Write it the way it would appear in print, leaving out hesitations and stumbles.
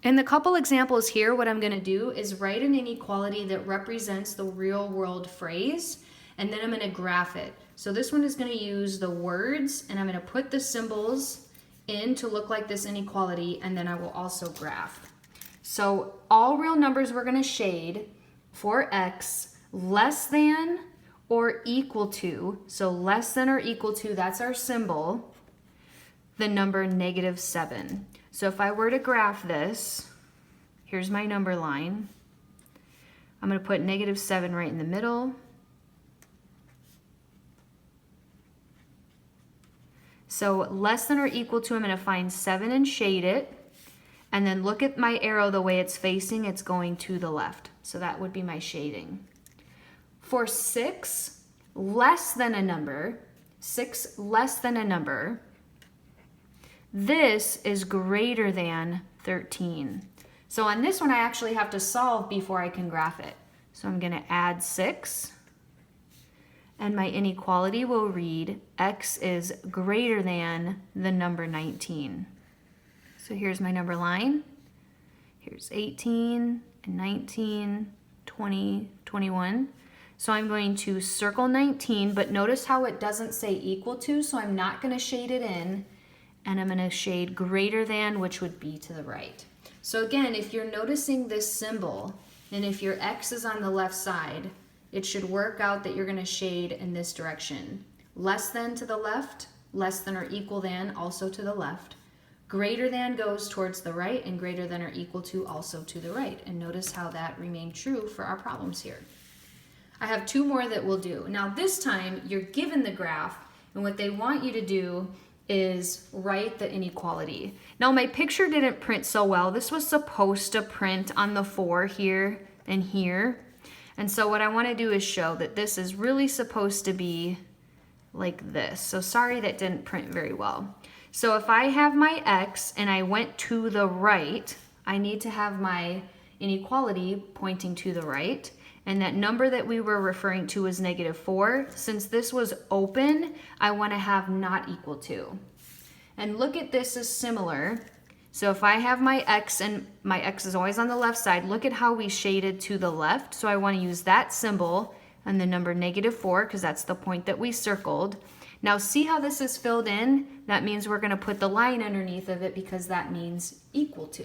In the couple examples here, what I'm going to do is write an inequality that represents the real world phrase, and then I'm going to graph it. So this one is going to use the words, and I'm going to put the symbols in to look like this inequality, and then I will also graph. So all real numbers we're going to shade for x less than or equal to, so less than or equal to, that's our symbol, the number -7. So if I were to graph this, here's my number line. I'm going to put -7 right in the middle. So less than or equal to, I'm going to find 7 and shade it. And then look at my arrow, the way it's facing, it's going to the left. So that would be my shading. For 6 less than a number, 6 less than a number, this is greater than 13. So on this one, I actually have to solve before I can graph it. So I'm going to add 6. And my inequality will read x is greater than the number 19. So here's my number line. Here's 18 and 19, 20, 21. So I'm going to circle 19, but notice how it doesn't say equal to, so I'm not going to shade it in. And I'm going to shade greater than, which would be to the right. So again, if you're noticing this symbol, and if your x is on the left side, it should work out that you're going to shade in this direction. Less than to the left, less than or equal than also to the left. Greater than goes towards the right, and greater than or equal to also to the right. And notice how that remained true for our problems here. I have 2 more that we'll do. Now this time you're given the graph, and what they want you to do is write the inequality. Now my picture didn't print so well. This was supposed to print on the 4 here and here. And so what I want to do is show that this is really supposed to be like this. So sorry that didn't print very well. So if I have my x and I went to the right, I need to have my inequality pointing to the right. And that number that we were referring to was -4. Since this was open, I want to have not equal to. And look at this as similar. So if I have my x and my x is always on the left side, look at how we shaded to the left. So I want to use that symbol and the number -4 because that's the point that we circled. Now see how this is filled in? That means we're going to put the line underneath of it because that means equal to.